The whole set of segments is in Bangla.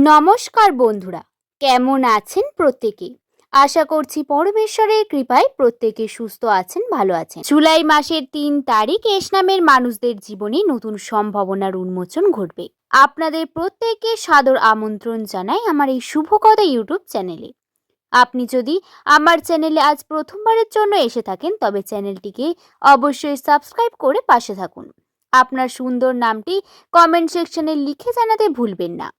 নমস্কার বন্ধুরা, কেমন আছেন প্রত্যেকে? আশা করছি পরমেশ্বরের কৃপায় প্রত্যেকে সুস্থ আছেন, ভালো আছেন। জুলাই মাসের ৩ তারিখ এস নামের মানুষদের জীবনে নতুন সম্ভাবনার উন্মোচন ঘটবে। আপনাদের প্রত্যেককে সাদর আমন্ত্রণ জানাই আমার এই শুভকথা ইউটিউব চ্যানেলে। আপনি যদি আমার চ্যানেলে আজ প্রথমবারের জন্য এসে থাকেন তবে চ্যানেলটিকে অবশ্যই সাবস্ক্রাইব করে পাশে থাকুন। আপনার সুন্দর নামটি কমেন্ট সেকশনে লিখে জানাতে ভুলবেন না।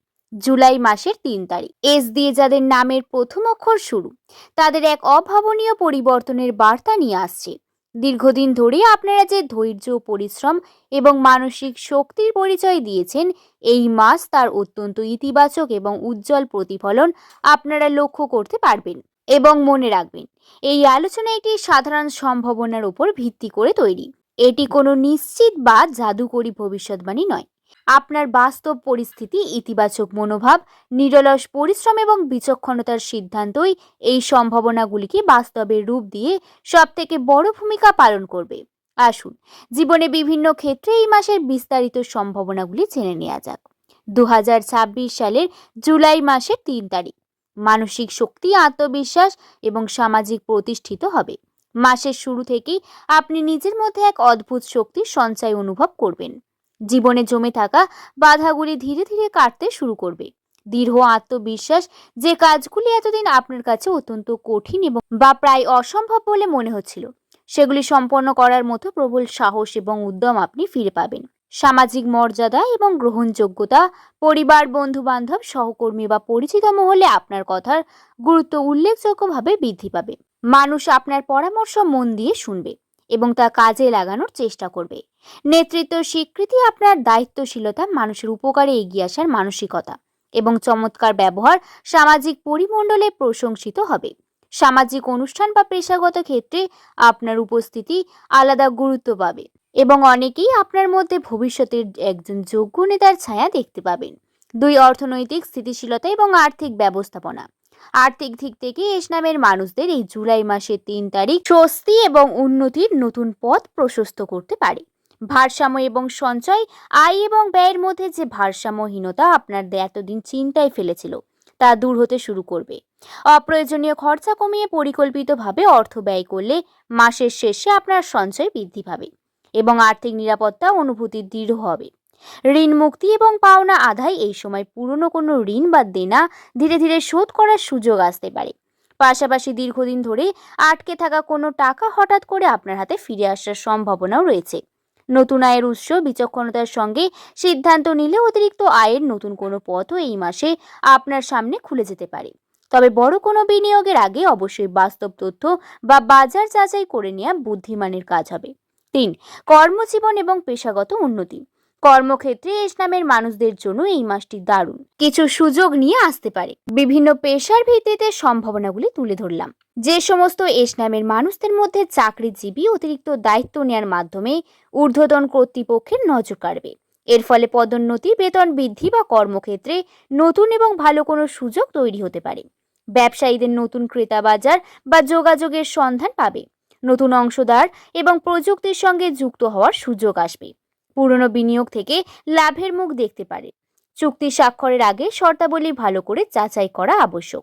জুলাই মাসের ৩ তারিখ এস দিয়ে যাদের নামের প্রথম অক্ষর শুরু, তাদের এক অভাবনীয় পরিবর্তনের বার্তা নিয়ে আসছে। দীর্ঘদিন ধরে আপনারা যে ধৈর্য, পরিশ্রম এবং মানসিক শক্তির পরিচয় দিয়েছেন, এই মাস তার অত্যন্ত ইতিবাচক এবং উজ্জ্বল প্রতিফলন আপনারা লক্ষ্য করতে পারবেন। এবং মনে রাখবেন, এই আলোচনা একটি সাধারণ সম্ভাবনার উপর ভিত্তি করে তৈরি। এটি কোনো নিশ্চিত বা জাদুকরী ভবিষ্যৎবাণী নয়। আপনার বাস্তব পরিস্থিতি, ইতিবাচক মনোভাব, নিরলস পরিশ্রম এবং বিচক্ষণতার সিদ্ধান্তই এই সম্ভাবনাগুলিকে বাস্তবের রূপ দিয়ে সবথেকে বড় ভূমিকা পালন করবে। আসুন জীবনে বিভিন্ন ক্ষেত্রে এই মাসের বিস্তারিত সম্ভাবনাগুলি জেনে নেওয়া যাক। 2026 সালের জুলাই মাসের ৩ তারিখ মানসিক শক্তি, আত্মবিশ্বাস এবং সামাজিক প্রতিষ্ঠিত হবে। মাসের শুরু থেকেই আপনি নিজের মধ্যে এক অদ্ভুত শক্তির সঞ্চয় অনুভব করবেন। জীবনে জমে থাকা বাধাগুলি ধীরে ধীরে কাটতে শুরু করবে। দৃঢ় আত্মবিশ্বাস, যে কাজগুলি এতদিন আপনার কাছে অত্যন্ত কঠিন এবং প্রায় অসম্ভব বলে মনে হচ্ছিল, সেগুলি সম্পন্ন করার মতো প্রবল সাহস এবং উদ্যম আপনি ফিরে পাবেন। সামাজিক মর্যাদা এবং গ্রহণযোগ্যতা, পরিবার, বন্ধু বান্ধব, সহকর্মী বা পরিচিত মহলে আপনার কথার গুরুত্ব উল্লেখযোগ্যভাবে বৃদ্ধি পাবে। মানুষ আপনার পরামর্শ মন দিয়ে শুনবে এবং তা কাজে লাগানোর চেষ্টা করবে। নেতৃত্ব স্বীকৃতি, আপনার দায়িত্বশীলতা, মানুষের উপকারে এগিয়ে আসার মানসিকতা এবং চমৎকার ব্যবহার সামাজিক পরিমণ্ডলে প্রশংসিত হবে। সামাজিক অনুষ্ঠান বা পেশাগত ক্ষেত্রে আপনার উপস্থিতি আলাদা গুরুত্ব পাবে এবং অনেকেই আপনার মধ্যে ভবিষ্যতের একজন যোগ্য নেতার ছায়া দেখতে পাবেন। 2 অর্থনৈতিক স্থিতিশীলতা এবং আর্থিক ব্যবস্থাপনা। আর্থিক দিক থেকে এস নামের মানুষদের এই জুলাই মাসের 3 তারিখ স্বস্তি এবং উন্নতির নতুন পথ প্রশস্ত করতে পারে। ভারসাম্য এবং সঞ্চয়, আয় এবং ব্যয়ের মধ্যে যে ভারসাম্যহীনতা আপনার এতদিন চিন্তায় ফেলেছিল, তা দূর হতে শুরু করবে। অপ্রয়োজনীয় খরচা কমিয়ে পরিকল্পিতভাবে অর্থ ব্যয় করলে মাসের শেষে আপনার সঞ্চয় বৃদ্ধি পাবে এবং আর্থিক নিরাপত্তা অনুভূতি দৃঢ় হবে। ঋণ মুক্তি এবং পাওনা আদায়, এই সময় পুরনো কোনো ঋণ বা দেনা ধীরে ধীরে শোধ করার সুযোগ আসতে পারে। পাশাপাশি দীর্ঘদিন ধরে আটকে থাকা কোনো টাকা হঠাৎ করে আপনার হাতে ফিরে আসার সম্ভাবনাও রয়েছে। নতুন আয়ের উৎস, বিচক্ষণতার সঙ্গে সিদ্ধান্ত নিলে অতিরিক্ত আয়ের নতুন কোনো পথও এই মাসে আপনার সামনে খুলে যেতে পারে। তবে বড় কোনো বিনিয়োগের আগে অবশ্যই বাস্তব তথ্য বা বাজার যাচাই করে নেওয়া বুদ্ধিমানের কাজ হবে। 3. কর্মজীবন এবং পেশাগত উন্নতি। কর্মক্ষেত্রে এস নামের মানুষদের জন্য এই মাসটি দারুণ কিছু সুযোগ নিয়ে আসতে পারে। বিভিন্ন পেশার ভিত্তিতে সম্ভাবনাগুলি তুলে ধরলাম। যে সমস্ত এস নামের মানুষদের মধ্যে চাকরিজীবী অতিরিক্ত দায়িত্ব নেওয়ার মাধ্যমে ঊর্ধ্বতন কর্তৃপক্ষের নজর কাড়বে। এর ফলে পদোন্নতি, বেতন বৃদ্ধি বা কর্মক্ষেত্রে নতুন এবং ভালো কোনো সুযোগ তৈরি হতে পারে। ব্যবসায়ীদের নতুন ক্রেতা বাজার বা যোগাযোগের সন্ধান পাবে। নতুন অংশদার এবং প্রযুক্তির সঙ্গে যুক্ত হওয়ার সুযোগ আসবে। পুরনো বিনিয়োগ থেকে লাভের মুখ দেখতে পারে। চুক্তি স্বাক্ষরের আগে শর্তাবলী ভালো করে যাচাই করা আবশ্যক।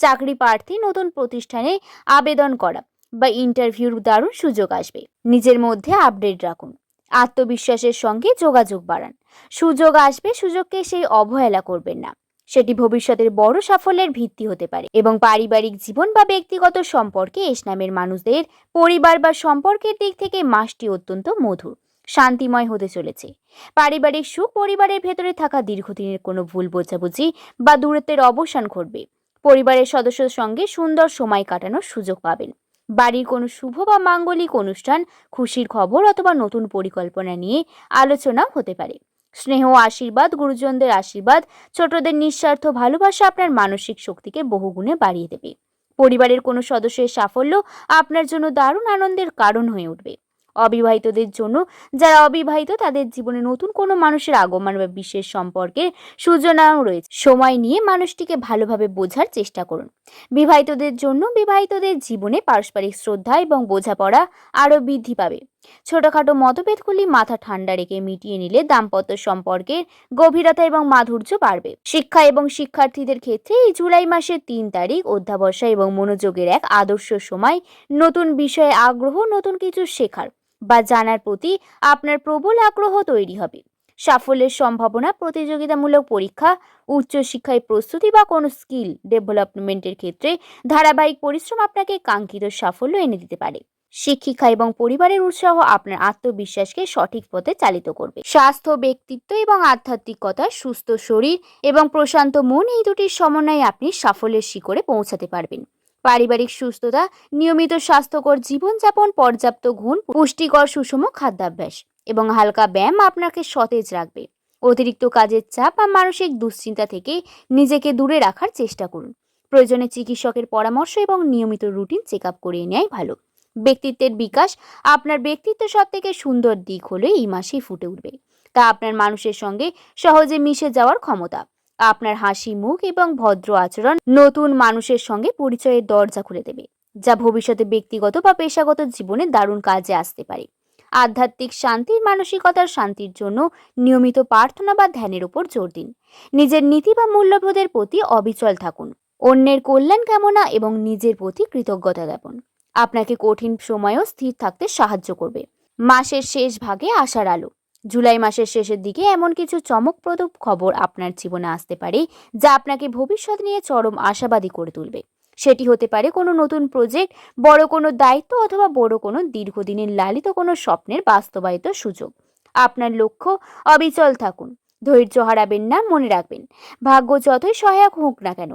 চাকরি প্রার্থী নতুন প্রতিষ্ঠানে আবেদন করা বা ইন্টারভিউর দারুণ সুযোগ আসবে। নিজের মধ্যে আপডেট রাখুন, আত্মবিশ্বাসের সঙ্গে যোগাযোগ বাড়ান। সুযোগ আসবে, সুযোগকে সেই অবহেলা করবেন না। সেটি ভবিষ্যতের বড় সাফল্যের ভিত্তি হতে পারে। এবং পারিবারিক জীবন বা ব্যক্তিগত সম্পর্কে এস নামের মানুষদের পরিবার বা সম্পর্কের দিক থেকে মাসটি অত্যন্ত মধুর, শান্তিময় হতে চলেছে। পারিবারিক সুখ, পরিবারের ভেতরে থাকা দীর্ঘদিনের কোনো ভুল বোঝাবুঝি বা দূরত্বের অবসান ঘটবে। পরিবারের সদস্যদের সঙ্গে সুন্দর সময় কাটানোর সুযোগ পাবেন। বাড়ির কোনো শুভ বা মাঙ্গলিক অনুষ্ঠান, খুশির খবর অথবা নতুন পরিকল্পনা নিয়ে আলোচনাও হতে পারে। স্নেহ, আশীর্বাদ, গুরুজনদের আশীর্বাদ, ছোটদের নিঃস্বার্থ ভালোবাসা আপনার মানসিক শক্তিকে বহুগুণে বাড়িয়ে দেবে। পরিবারের কোনো সদস্যের সাফল্য আপনার জন্য দারুণ আনন্দের কারণ হয়ে উঠবে। অবিবাহিতদের জন্য, যারা অবিবাহিত, তাদের জীবনে নতুন কোনো মানুষের আগমন বা বিশেষ সম্পর্কের সূচনাও রয়েছে। সময় নিয়ে মানুষটিকে ভালোভাবে বোঝার চেষ্টা করুন। বিবাহিতদের জন্য, বিবাহিতদের জীবনে পারস্পরিক শ্রদ্ধা এবং বোঝাপড়া আরও বৃদ্ধি পাবে। ছোটখাটো মতভেদগুলি মাথা ঠান্ডা রেখে মিটিয়ে নিলে দাম্পত্য সম্পর্কের গভীরতা এবং মাধুর্য বাড়বে। শিক্ষা এবং শিক্ষার্থীদের ক্ষেত্রে এই জুলাই মাসের ৩ তারিখ অধ্যাবসায় এবং মনোযোগের এক আদর্শ সময়। নতুন বিষয়ে আগ্রহ, নতুন কিছু শেখার বা জানার প্রতি আপনার প্রবল আগ্রহ তৈরি হবে। সাফল্যের সম্ভাবনা, প্রতিযোগিতামূলক পরীক্ষা, উচ্চশিক্ষায় প্রস্তুতি বা কোনো স্কিল ডেভেলপমেন্টের ক্ষেত্রে ধারাবাহিক পরিশ্রম আপনাকে কাঙ্ক্ষিত সাফল্য এনে দিতে পারে। শিক্ষিকা এবং পরিবারের উৎসাহ আপনার আত্মবিশ্বাসকে সঠিক পথে চালিত করবে। স্বাস্থ্য, ব্যক্তিত্ব এবং আধ্যাত্মিকতা, সুস্থ শরীর এবং প্রশান্ত মন, এই দুটির সমন্বয়ে আপনি সাফল্যের শিখরে পৌঁছাতে পারবেন। পারিবারিক সুস্থতা, নিয়মিত স্বাস্থ্যকর জীবনযাপন, পর্যাপ্ত ঘুম, পুষ্টিকর সুষম খাদ্যাভ্যাস এবং হালকা ব্যায়াম আপনাকে সতেজ রাখবে। অতিরিক্ত কাজের চাপ বা মানসিক দুশ্চিন্তা থেকে নিজেকে দূরে রাখার চেষ্টা করুন। প্রয়োজনে চিকিৎসকের পরামর্শ এবং নিয়মিত রুটিন চেক আপ করিয়ে নেওয়াই ভালো। ব্যক্তিত্বের বিকাশ, আপনার ব্যক্তিত্ব সব থেকে সুন্দর দিক হলো এই মাসেই ফুটে উঠবে। তা আপনার মানুষের সঙ্গে সহজে মিশে যাওয়ার ক্ষমতা। আপনার হাসি মুখ এবং ভদ্র আচরণ নতুন মানুষের সঙ্গে পরিচয়ের দরজা খুলে দেবে, যা ভবিষ্যতে ব্যক্তিগত বা পেশাগত জীবনে দারুণ কাজে আসতে পারে। আধ্যাত্মিক শান্তি, মানসিকতার শান্তির জন্য নিয়মিত প্রার্থনা বা ধ্যানের উপর জোর দিন। নিজের নীতি বা মূল্যবোধের প্রতি অবিচল থাকুন। অন্যের কল্যাণ কামনা এবং নিজের প্রতি কৃতজ্ঞতা জ্ঞাপন আপনাকে কঠিন সময়েও স্থির থাকতে সাহায্য করবে। মাসের শেষ ভাগে আশার আলো। জুলাই মাসের শেষের দিকে এমন কিছু চমকপ্রদ খবর আপনার জীবনে আসতে পারে যা আপনাকে ভবিষ্যৎ নিয়ে চরম আশাবাদী করে তুলবে। সেটি হতে পারে কোনো নতুন প্রজেক্ট, বড় কোনো দায়িত্ব অথবা বড় কোনো দীর্ঘদিনের লালিত কোনো স্বপ্নের বাস্তবায়িত সুযোগ। আপনার লক্ষ্য অবিচল থাকুন, ধৈর্য হারাবেন না। মনে রাখবেন, ভাগ্য যতই সহায়ক হোক না কেন,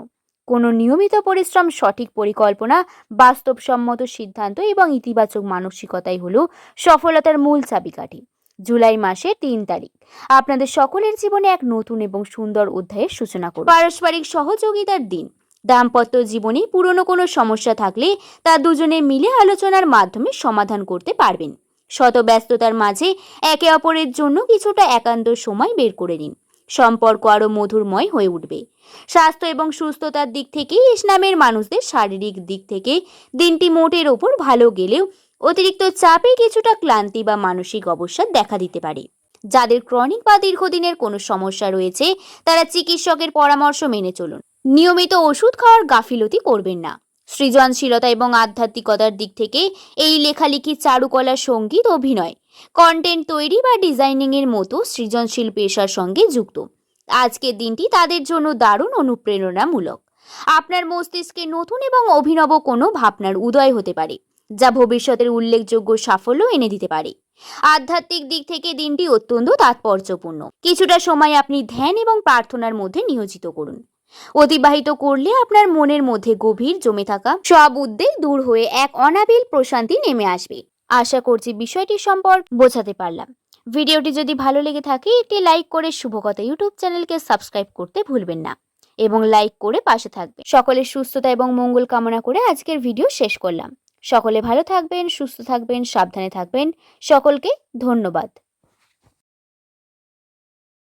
কোনো নিয়মিত পরিশ্রম, সঠিক পরিকল্পনা, বাস্তবসম্মত সিদ্ধান্ত এবং ইতিবাচক মানসিকতাই হলো সফলতার মূল চাবিকাঠি। জুলাই মাসের ৩ তারিখ আপনাদের সকলের জীবনে এক নতুন এবং সুন্দর অধ্যায়ের সূচনা করুন। পারস্পরিক সহযোগিতার দিন। দাম্পত্য জীবনে পুরনো কোনো সমস্যা থাকলে তা দুজনে মিলে আলোচনার মাধ্যমে সমাধান করতে পারবেন। শত ব্যস্ততার মাঝে একে অপরের জন্য কিছুটা একান্ত সময় বের করে দিন। সম্পর্ক আরো মধুরময় হয়ে উঠবে। স্বাস্থ্য এবং সুস্থতার দিক থেকে ইসলামের মানুষদের শারীরিক দিক থেকে দিনটি মোটের ওপর ভালো গেলেও অতিরিক্ত চাপে কিছুটা ক্লান্তি বা মানসিক অবসাদ দেখা দিতে পারে। যাদের ক্রনিক বা দীর্ঘদিনের কোনো সমস্যা রয়েছে তারা চিকিৎসকের পরামর্শ মেনে চলুন। নিয়মিত ওষুধ খাওয়ার গাফিলতি করবেন না। সৃজনশীলতা এবং আধ্যাত্মিকতার দিক থেকে এই লেখালেখি, চারুকলা, সঙ্গীত, অভিনয়, কন্টেন্ট তৈরি বা ডিজাইনিং এর মতো সৃজনশীল পেশার সঙ্গে যুক্ত আজকের দিনটি তাদের জন্য দারুণ অনুপ্রেরণামূলক। আপনার মস্তিষ্কে নতুন এবং অভিনব কোনো ভাবনার উদয় হতে পারে যা ভবিষ্যতের উল্লেখযোগ্য সাফল্য এনে দিতে পারে। আধ্যাত্মিক দিক থেকে দিনটি অত্যন্ত তাৎপর্যপূর্ণ। কিছুটা সময় আপনি ধ্যান এবং প্রার্থনার মধ্যে নিয়োজিত করুন। অতিবাহিত করলে আপনার মনের মধ্যে গভীর জমে থাকা সব উদ্বেগ দূর হয়ে এক অনাবিল প্রশান্তি নেমে আসবে। আশা করছি বিষয়টি সম্পর্কে বোঝাতে পারলাম। ভিডিওটি যদি ভালো লেগে থাকে একটি লাইক করে শুভকথা ইউটিউব চ্যানেলকে সাবস্ক্রাইব করতে ভুলবেন না এবং লাইক করে পাশে থাকবেন। সকলের সুস্থতা এবং মঙ্গল কামনা করে আজকের ভিডিও শেষ করলাম। সকলে ভালো থাকবেন, সুস্থ থাকবেন, সাবধানে থাকবেন। সকলকে ধন্যবাদ।